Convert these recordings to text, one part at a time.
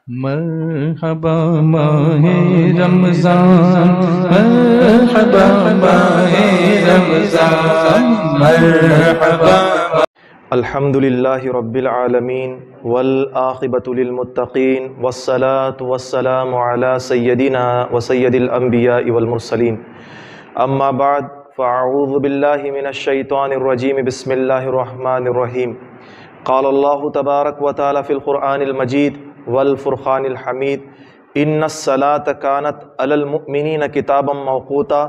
مرحبا ماہ رمضان، مرحبا ماہ رمضان، مرحبا۔ الحمدللہ رب العالمین والعاقبۃ للمتقین والصلاة والسلام علی سیدنا وسید الانبیاء والمرسلین، اما بعد فاعوذ باللہ من الشیطان الرجیم، بسم اللہ الرحمن الرحیم۔ قال اللہ تبارک و تعالی فی القرآن المجید والفرقان الحمید، ان الصلاۃ کانت علی المؤمنین کتابا موقوتا،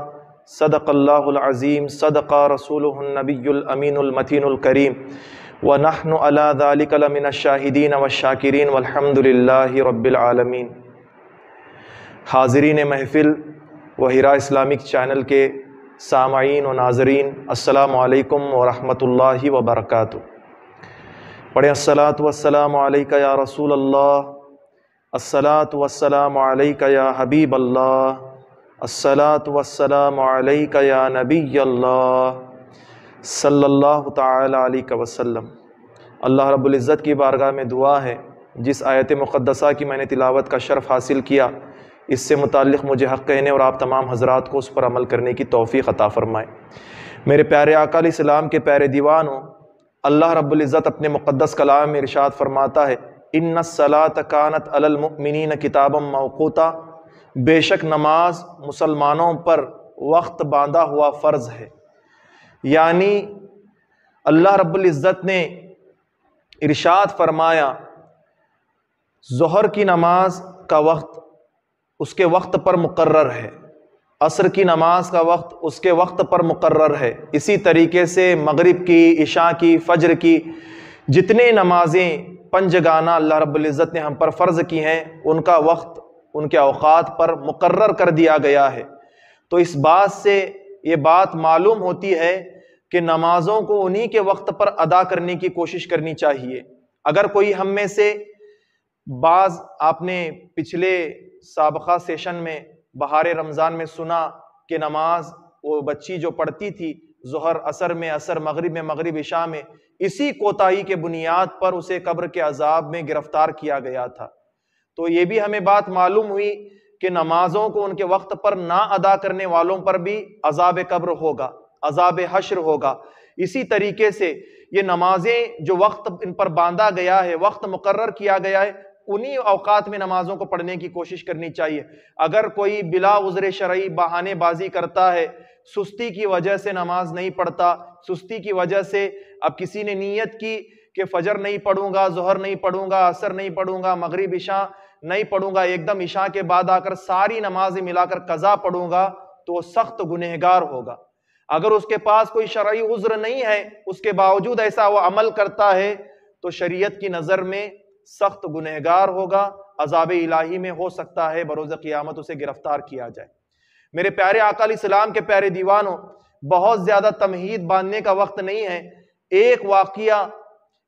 صدق اللہ العظیم، صدق رسولہ النبی الامین المتین الکریم، ونحن علی ذلک لمن الشاہدین والشاکرین والحمد للہ رب العالمین۔ حاضرین محفل و ہیرا اسلامک چینل کے سامعین و ناظرین، السلام علیکم ورحمۃ اللہ وبرکاتہ۔ پڑھیں الصلاۃ والسلام علیک یا رسول اللہ، الصلاۃ والسلام علیک یا حبیب اللہ، الصلاۃ والسلام علیک یا نبی اللہ، صلی اللہ تعالی علیہ وسلم۔ اللہ رب العزت کی بارگاہ میں دعا ہے، جس آیت مقدسہ کی میں نے تلاوت کا شرف حاصل کیا، اس سے متعلق مجھے حق کہنے اور آپ تمام حضرات کو اس پر عمل کرنے کی توفیق عطا فرمائے۔ میرے پیارے آقا علیہ السلام کے پیارے دیوانوں، اللہ رب العزت اپنے مقدس کلام میں ارشاد فرماتا ہے، ان الصلاۃ کانت علی المؤمنین کتابا موقوتا، بے شک نماز مسلمانوں پر وقت باندھا ہوا فرض ہے۔ یعنی اللہ رب العزت نے ارشاد فرمایا، ظہر کی نماز کا وقت اس کے وقت پر مقرر ہے، عصر کی نماز کا وقت اس کے وقت پر مقرر ہے، اسی طریقے سے مغرب کی، عشاء کی، فجر کی، جتنے نمازیں پنجگانہ اللہ رب العزت نے ہم پر فرض کی ہیں، ان کا وقت ان کے اوقات پر مقرر کر دیا گیا ہے۔ تو اس بات سے یہ بات معلوم ہوتی ہے کہ نمازوں کو انہی کے وقت پر ادا کرنے کی کوشش کرنی چاہیے۔ اگر کوئی ہم میں سے بعض، آپ نے پچھلے سابقہ سیشن میں بہار رمضان میں سنا کہ نماز وہ بچی جو پڑھتی تھی ظہر عصر میں، عصر مغرب میں، مغرب عشاء میں، اسی کوتاہی کے بنیاد پر اسے قبر کے عذاب میں گرفتار کیا گیا تھا۔ تو یہ بھی ہمیں بات معلوم ہوئی کہ نمازوں کو ان کے وقت پر نہ ادا کرنے والوں پر بھی عذاب قبر ہوگا، عذاب حشر ہوگا۔ اسی طریقے سے یہ نمازیں جو وقت ان پر باندھا گیا ہے، وقت مقرر کیا گیا ہے، انہی اوقات میں نمازوں کو پڑھنے کی کوشش کرنی چاہیے۔ اگر کوئی بلا عذر شرعی بہانے بازی کرتا ہے، سستی کی وجہ سے نماز نہیں پڑھتا، سستی کی وجہ سے اب کسی نے نیت کی کہ فجر نہیں پڑھوں گا، ظہر نہیں پڑھوں گا، عصر نہیں پڑھوں گا، مغرب عشاء نہیں پڑھوں گا، ایک دم عشاء کے بعد آ کر ساری نمازیں ملا کر قضا پڑھوں گا، تو وہ سخت گنہگار ہوگا۔ اگر اس کے پاس کوئی شرعی عذر نہیں ہے، اس کے باوجود ایسا وہ عمل کرتا ہے، تو شریعت کی نظر میں سخت گنہگار ہوگا، عذاب الہی میں ہو سکتا ہے بروز قیامت اسے گرفتار کیا جائے۔ میرے پیارے آقا علیہ السلام کے پیارے دیوانوں، بہت زیادہ تمہید باندھنے کا وقت نہیں ہے۔ ایک واقعہ،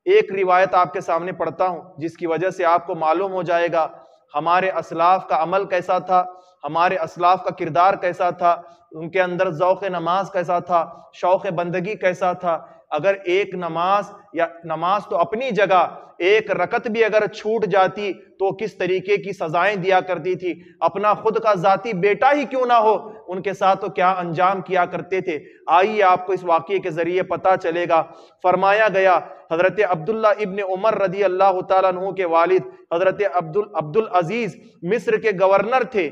ایک روایت آپ کے سامنے پڑھتا ہوں، جس کی وجہ سے آپ کو معلوم ہو جائے گا ہمارے اسلاف کا عمل کیسا تھا، ہمارے اسلاف کا کردار کیسا تھا، ان کے اندر ذوق نماز کیسا تھا، شوق بندگی کیسا تھا۔ اگر ایک نماز، یا نماز تو اپنی جگہ، ایک رکعت بھی اگر چھوٹ جاتی تو کس طریقے کی سزائیں دیا کرتی تھی، اپنا خود کا ذاتی بیٹا ہی کیوں نہ ہو، ان کے ساتھ تو کیا انجام کیا کرتے تھے۔ آئیے آپ کو اس واقعے کے ذریعے پتہ چلے گا۔ فرمایا گیا، حضرت عبداللہ ابن عمر رضی اللہ تعالیٰ عنہ کے والد حضرت عبدالعزیز مصر کے گورنر تھے۔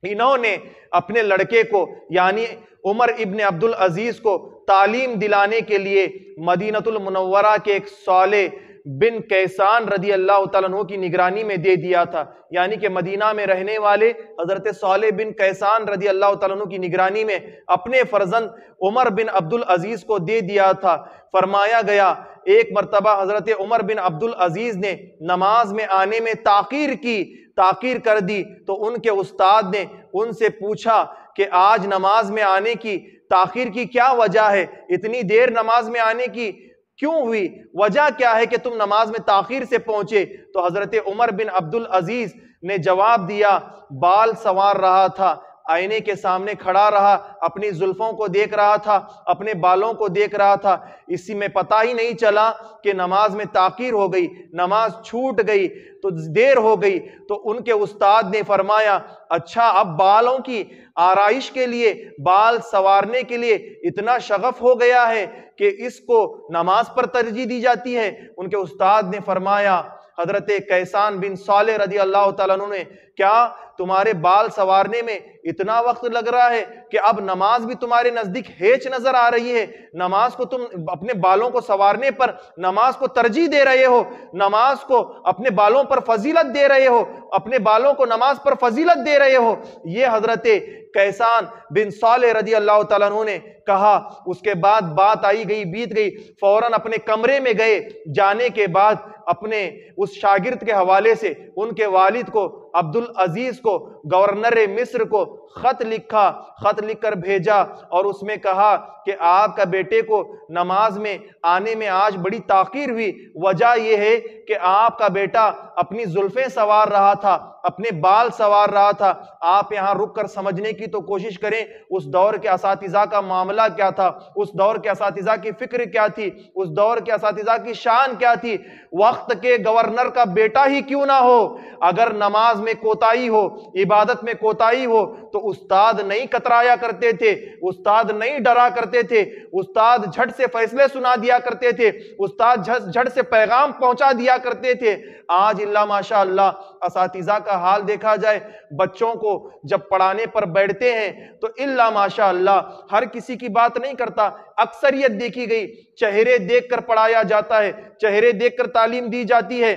انہوں نے اپنے لڑکے کو یعنی عمر ابن عبدالعزیز کو تعلیم دلانے کے لیے مدینہ المنورہ کے ایک صالح بن کیسان رضی اللہ تعالیٰ عنہ کی نگرانی میں دے دیا تھا۔ یعنی کہ مدینہ میں رہنے والے حضرت صالح بن کیسان رضی اللہ تعالیٰ عنہ کی نگرانی میں اپنے فرزند عمر بن عبدالعزیز کو دے دیا تھا۔ فرمایا گیا، ایک مرتبہ حضرت عمر بن عبدالعزیز نے نماز میں آنے میں تاخیر کر دی، تو ان کے استاد نے ان سے پوچھا کہ آج نماز میں آنے کی تاخیر کی کیا وجہ ہے، اتنی دیر نماز میں آنے کی کیوں ہوئی، وجہ کیا ہے کہ تم نماز میں تاخیر سے پہنچے؟ تو حضرت عمر بن عبدالعزیز نے جواب دیا، بال سنوار رہا تھا، آئینے کے سامنے کھڑا رہا، اپنی زلفوں کو دیکھ رہا تھا، اپنے بالوں کو دیکھ رہا تھا، اسی میں پتہ ہی نہیں چلا کہ نماز میں تاخیر ہو گئی، نماز چھوٹ گئی، تو دیر ہو گئی۔ تو ان کے استاد نے فرمایا اچھا اب بالوں کی آرائش کے لیے، بال سنوارنے کے لیے اتنا شغف ہو گیا ہے کہ اس کو نماز پر ترجیح دی جاتی ہے۔ ان کے استاد نے فرمایا حضرت کیسان بن صالح رضی اللہ تعالیٰ عنہ نے، کیا تمہارے بال سنوارنے میں اتنا وقت لگ رہا ہے کہ اب نماز بھی تمہارے نزدیک ہیچ نظر آ رہی ہے؟ نماز کو تم اپنے بالوں کو سنوارنے پر نماز کو ترجیح دے رہے ہو، نماز کو اپنے بالوں پر فضیلت دے رہے ہو، اپنے بالوں کو نماز پر فضیلت دے رہے ہو۔ یہ حضرت کیسان بن صالح رضی اللہ تعالیٰ عنہ نے کہا۔ اس کے بعد بات آئی گئی، بیت گئی، فوراً اپنے کمرے میں گئے۔ جانے کے بعد اپنے اس شاگرد کے حوالے سے ان کے والد کو عبدالعزیز کو، گورنر مصر کو خط لکھا، خط لکھ کر بھیجا اور اس میں کہا کہ آپ کا بیٹے کو نماز میں آنے میں آج بڑی تاخیر ہوئی، وجہ یہ ہے کہ آپ کا بیٹا اپنی زلفیں سنوار رہا تھا، اپنے بال سنوار رہا تھا۔ آپ یہاں رک کر سمجھنے کی تو کوشش کریں اس دور کے اساتذہ کا معاملہ کیا تھا، اس دور کے اساتذہ کی فکر کیا تھی، اس دور کے اساتذہ کی شان کیا تھی۔ وقت کے گورنر کا بیٹا ہی کیوں نہ ہو، اگر نماز میں کوتاہی ہو، عبادت میں کوتاہی ہو تو استاد نہیں کترایا کرتے تھے، استاد نہیں ڈرا کرتے تھے، استاد جھٹ سے فیصلے سنا دیا کرتے تھے، استاد جھٹ سے پیغام پہنچا دیا کرتے تھے۔ آج اللہ ماشاء اللہ اساتذہ کا حال دیکھا جائے، بچوں کو جب پڑھانے پر بیٹھتے ہیں تو اللہ ماشاء اللہ ہر کسی کی بات نہیں کرتا، اکثریت دیکھی گئی چہرے دیکھ کر پڑھایا جاتا ہے، چہرے دیکھ کر تعلیم دی جاتی ہے۔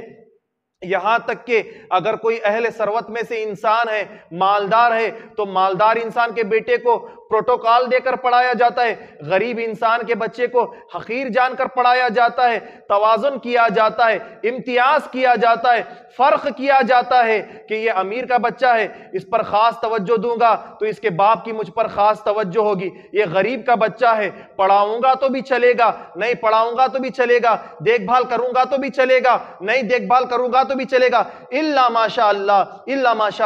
یہاں تک کہ اگر کوئی اہل ثروت میں سے انسان ہے، مالدار ہے، تو مالدار انسان کے بیٹے کو پروٹوکال دے کر پڑھایا جاتا ہے، غریب انسان کے بچے کو حقیر جان کر پڑھایا جاتا ہے، توازن کیا جاتا ہے، امتیاز کیا جاتا ہے، فرق کیا جاتا ہے کہ یہ امیر کا بچہ ہے، اس پر خاص توجہ دوں گا تو اس کے باپ کی مجھ پر خاص توجہ ہوگی، یہ غریب کا بچہ ہے، پڑھاؤں گا تو بھی چلے گا، نہیں پڑھاؤں گا تو بھی چلے گا، دیکھ بھال کروں گا تو بھی چلے گا، نہیں دیکھ بھال کروں گا تو بھی چلے گا، الا ماشاء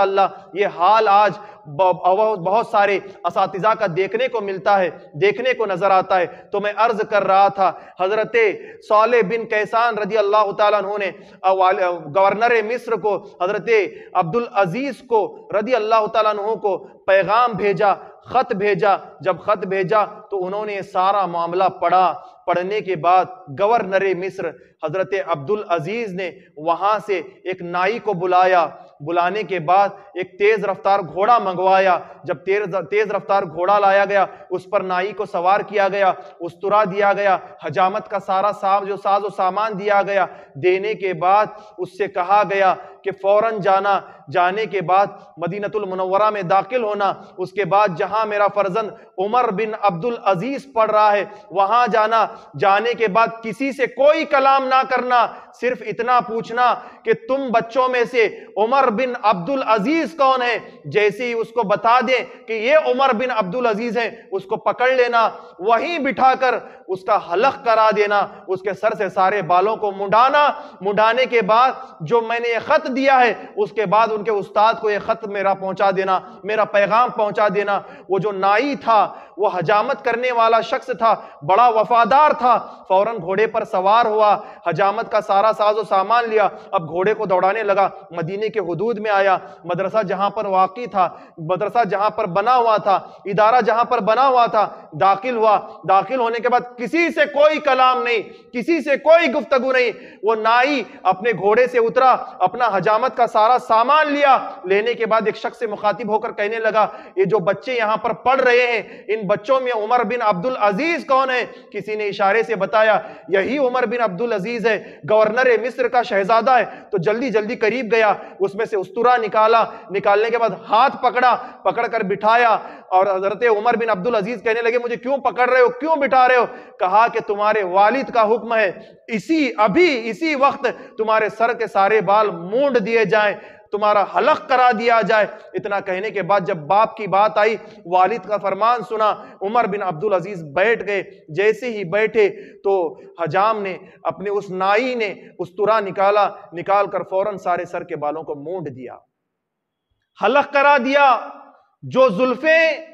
اللہ یہ حال آج بہت سارے اساتذہ کا دیکھنے کو ملتا ہے، دیکھنے کو نظر آتا ہے۔ تو میں عرض کر رہا تھا حضرت صالح بن کیسان رضی اللہ تعالیٰ عنہ نے گورنر مصر کو، حضرت عبدالعزیز کو رضی اللہ تعالیٰ عنہ کو پیغام بھیجا، خط بھیجا۔ جب خط بھیجا تو انہوں نے سارا معاملہ پڑھا۔ پڑھنے کے بعد گورنر مصر حضرت عبدالعزیز نے وہاں سے ایک نائی کو بلایا، بلانے کے بعد ایک تیز رفتار گھوڑا منگوایا۔ جب تیز رفتار گھوڑا لایا گیا، اس پر نائی کو سوار کیا گیا، استرا دیا گیا، حجامت کا سارا ساز و سامان دیا گیا۔ دینے کے بعد اس سے کہا گیا کہ فوراً جانا، جانے کے بعد مدینہ المنورہ میں داخل ہونا، اس کے بعد جہاں میرا فرزند عمر بن عبدالعزیز پڑھ رہا ہے وہاں جانا، جانے کے بعد کسی سے کوئی کلام نہ کرنا، صرف اتنا پوچھنا کہ تم بچوں میں سے عمر بن عبدالعزیز کون ہے؟ جیسے ہی اس کو بتا دیں کہ یہ عمر بن عبدالعزیز ہے، اس کو پکڑ لینا، وہیں بٹھا کر اس کا حلق کرا دینا، اس کے سر سے سارے بالوں کو منڈانا۔ منڈانے کے بعد جو میں نے یہ خط دیا ہے اس کے بعد ان کے استاد کو یہ خط میرا پہنچا دینا، میرا پیغام پہنچا دینا۔ وہ جو نائی تھا، وہ حجامت کرنے والا شخص تھا، بڑا وفادار تھا، فوراً گھوڑے پر سوار ہوا، حجامت کا سارا ساز و سامان لیا، اب گھوڑے کو دوڑانے لگا، مدینے کے حدود میں آیا، مدرسہ جہاں پر واقع تھا، مدرسہ جہاں پر بنا ہوا تھا، ادارہ جہاں پر بنا ہوا تھا، داخل ہوا۔ داخل ہونے کے بعد کسی سے کوئی کلام نہیں، کسی سے کوئی گفتگو نہیں۔ وہ نائی اپنے گھوڑے سے اترا، اپنا حجامت کا سارا سامان لیا، لینے کے بعد ایک شخص سے مخاطب ہو کر کہنے لگا یہ جو بچے یہاں پر پڑھ رہے ہیں ان بچوں میں عمر بن عبدالعزیز کون ہے؟ کسی نے اشارے سے بتایا یہی عمر بن عبدالعزیز ہے، گورنر مصر کا شہزادہ ہے۔ تو جلدی جلدی قریب گیا، اس میں سے استرا نکالا، نکالنے کے بعد ہاتھ پکڑا، پکڑ کر بٹھایا، اور حضرت عمر بن عبدالعزیز کہنے لگے مجھے کیوں پکڑ رہے ہو، کیوں بٹھا رہے ہو؟ کہا کہ تمہارے والد کا حکم ہے اسی وقت تمہارے سر کے سارے بال مونڈ دیے جائیں، تمہارا حلق کرا دیا جائے۔ اتنا کہنے کے بعد جب باپ کی بات آئی، والد کا فرمان سنا، عمر بن عبدالعزیز بیٹھ گئے۔ جیسے ہی بیٹھے تو حجام نے اپنے اس نائی نے استرا نکالا، نکال کر فوراً سارے سر کے بالوں کو مونڈ دیا، حلق کرا دیا۔ جو زلفیں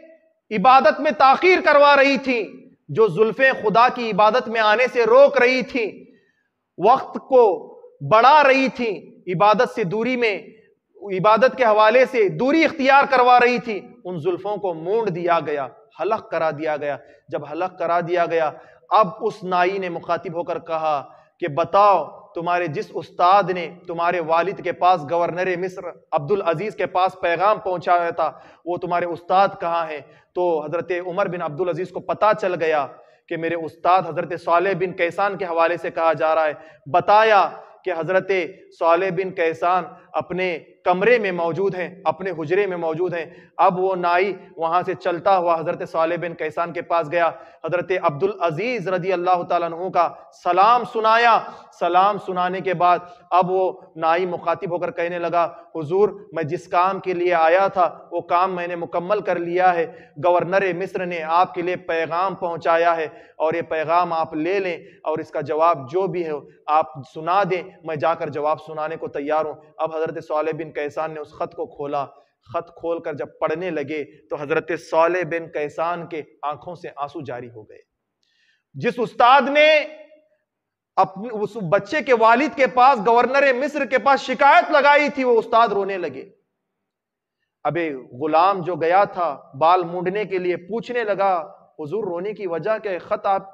عبادت میں تاخیر کروا رہی تھیں، جو زلفیں خدا کی عبادت میں آنے سے روک رہی تھیں، وقت کو بڑھا رہی تھیں، عبادت سے دوری میں، عبادت کے حوالے سے دوری اختیار کروا رہی تھی، ان زلفوں کو مونڈ دیا گیا، حلق کرا دیا گیا۔ جب حلق کرا دیا گیا، اب اس نائی نے مخاطب ہو کر کہا کہ بتاؤ تمہارے جس استاد نے تمہارے والد کے پاس گورنر مصر عبدالعزیز کے پاس پیغام پہنچایا تھا، وہ تمہارے استاد کہاں ہیں؟ تو حضرت عمر بن عبدالعزیز کو پتا چل گیا کہ میرے استاد حضرت صالح بن کیسان کے حوالے سے کہا جا رہا ہے۔ بتایا کہ حضرت صالح بن کیسان اپنے کمرے میں موجود ہیں، اپنے حجرے میں موجود ہیں۔ اب وہ نائی وہاں سے چلتا ہوا حضرت صالح بن کیسان کے پاس گیا، حضرت عبدالعزیز رضی اللہ تعالیٰ عنہ کا سلام سنایا۔ سلام سنانے کے بعد اب وہ نائی مخاطب ہو کر کہنے لگا، حضور میں جس کام کے لیے آیا تھا وہ کام میں نے مکمل کر لیا ہے، گورنر مصر نے آپ کے لیے پیغام پہنچایا ہے اور یہ پیغام آپ لے لیں اور اس کا جواب جو بھی ہے آپ سنا دیں، میں جا کر جواب سنانے کو تیار ہوں۔ اب حضرت صالح بن کیسان نے اس خط کو کھولا، خط کھول کر جب پڑھنے لگے تو حضرت صالح بن کیسان کے آنکھوں سے آنسو جاری ہو گئے۔ جس استاد نے اپنے اس بچے کے والد کے پاس گورنر مصر کے پاس شکایت لگائی تھی، وہ استاد رونے لگے۔ اب غلام جو گیا تھا بال مونڈنے کے لیے پوچھنے لگا، حضور رونے کی وجہ کیا ہے؟ خط آپ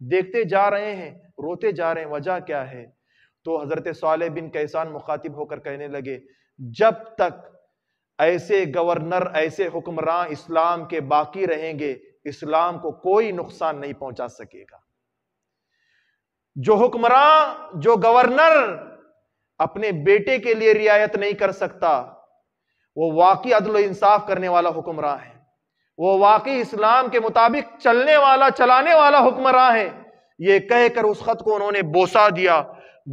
دیکھتے جا رہے ہیں، روتے جا رہے ہیں، وجہ کیا ہے؟ تو حضرت صالح بن کیسان مخاطب ہو کر کہنے لگے، جب تک ایسے گورنر، ایسے حکمران اسلام کے باقی رہیں گے، اسلام کو کوئی نقصان نہیں پہنچا سکے گا۔ جو حکمران، جو گورنر اپنے بیٹے کے لیے رعایت نہیں کر سکتا، وہ واقعی عدل و انصاف کرنے والا حکمران ہے، وہ واقعی اسلام کے مطابق چلانے والا حکمران ہے۔ یہ کہہ کر اس خط کو انہوں نے بوسہ دیا،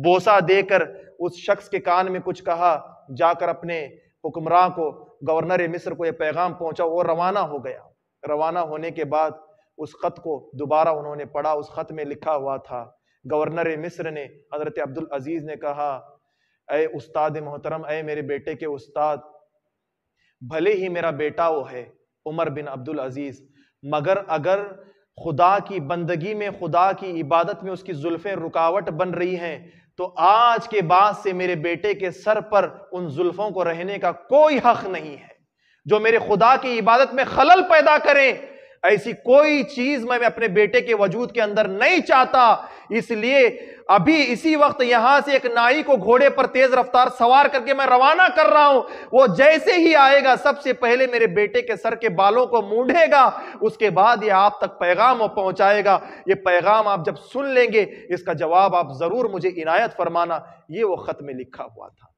بوسہ دے کر اس شخص کے کان میں کچھ کہا، جا کر اپنے حکمراں کو، گورنر مصر کو یہ پیغام پہنچا، وہ روانہ ہو گیا۔ روانہ ہونے کے بعد اس خط کو دوبارہ انہوں نے پڑھا، اس خط میں لکھا ہوا تھا، گورنر مصر نے حضرت عبدالعزیز نے کہا، اے استاد محترم، اے میرے بیٹے کے استاد، بھلے ہی میرا بیٹا وہ ہے عمر بن عبدالعزیز، مگر اگر خدا کی بندگی میں، خدا کی عبادت میں اس کی زلفیں رکاوٹ بن رہی ہیں تو آج کے بعد سے میرے بیٹے کے سر پر ان زلفوں کو رہنے کا کوئی حق نہیں ہے۔ جو میرے خدا کی عبادت میں خلل پیدا کریں، ایسی کوئی چیز میں اپنے بیٹے کے وجود کے اندر نہیں چاہتا۔ اس لیے ابھی اسی وقت یہاں سے ایک نائی کو گھوڑے پر تیز رفتار سوار کر کے میں روانہ کر رہا ہوں، وہ جیسے ہی آئے گا سب سے پہلے میرے بیٹے کے سر کے بالوں کو مونڈے گا، اس کے بعد یہ آپ تک پیغام پہنچائے گا۔ یہ پیغام آپ جب سن لیں گے، اس کا جواب آپ ضرور مجھے عنایت فرمانا۔ یہ وہ خط میں لکھا ہوا تھا۔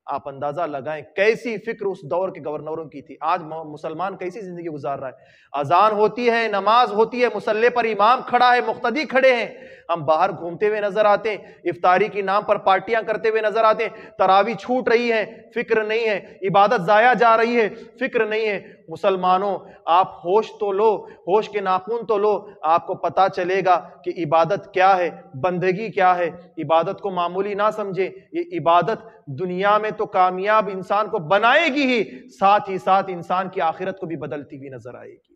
آپ اندازہ لگائیں کیسی فکر اس دور کے گورنروں کی تھی۔ آج مسلمان کیسی زندگی گزار رہا ہے؟ اذان ہوتی ہے، نماز ہوتی ہے، مصلی پر امام کھڑا ہے، مقتدی کھڑے ہیں، ہم باہر گھومتے ہوئے نظر آتے ہیں، افطاری کے نام پر پارٹیاں کرتے ہوئے نظر آتے ہیں، تراویح چھوٹ رہی ہے، فکر نہیں ہے، عبادت ضائع جا رہی ہے، فکر نہیں ہے۔ مسلمانوں، آپ ہوش تو لو، ہوش کے ناخن تو لو، آپ کو پتا چلے گا کہ عبادت کیا ہے، بندگی کیا ہے۔ عبادت کو معمولی نہ سمجھیں، یہ عبادت دنیا میں تو کامیاب انسان کو بنائے گی ہی، ساتھ ہی ساتھ انسان کی آخرت کو بھی بدلتی ہوئی نظر آئے گی۔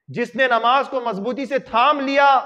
جس نے نماز کو مضبوطی سے تھام لیا،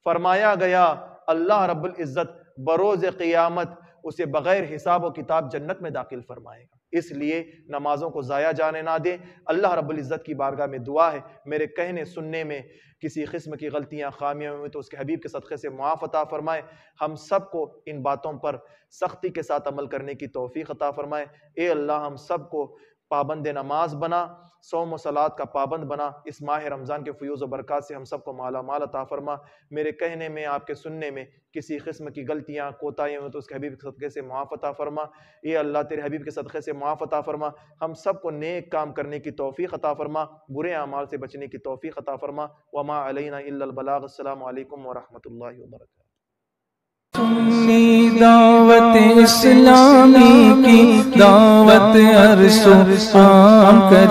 فرمایا گیا اللہ رب العزت بروز قیامت اسے بغیر حساب و کتاب جنت میں داخل فرمائے گا۔ اس لیے نمازوں کو ضائع جانے نہ دیں۔ اللہ رب العزت کی بارگاہ میں دعا ہے، میرے کہنے سننے میں کسی قسم کی غلطیاں، خامیاں ہوئیں تو اس کے حبیب کے صدقے سے معاف عطا فرمائے۔ ہم سب کو ان باتوں پر سختی کے ساتھ عمل کرنے کی توفیق عطا فرمائے۔ اے اللہ ہم سب کو پابند نماز بنا، صوم و صلات کا پابند بنا، اس ماہ رمضان کے فیوز و برکات سے ہم سب کو مالا مال عطا فرما۔ میرے کہنے میں، آپ کے سننے میں کسی قسم کی غلطیاں، کوتاہیاں ہوئیں تو اس کے حبیب کے صدقے سے معاف عطا فرما۔ اے اللہ تیرے حبیب کے صدقے سے معاف عطا فرما۔ ہم سب کو نیک کام کرنے کی توفیق عطا فرما، برے اعمال سے بچنے کی توفیق عطا فرما۔ وما علینا الا البلاغ۔ السلام علیکم ورحمۃ اللہ وبرکاتہ۔ سنی دعوت اسلامی کی دعوت عرش و عام کر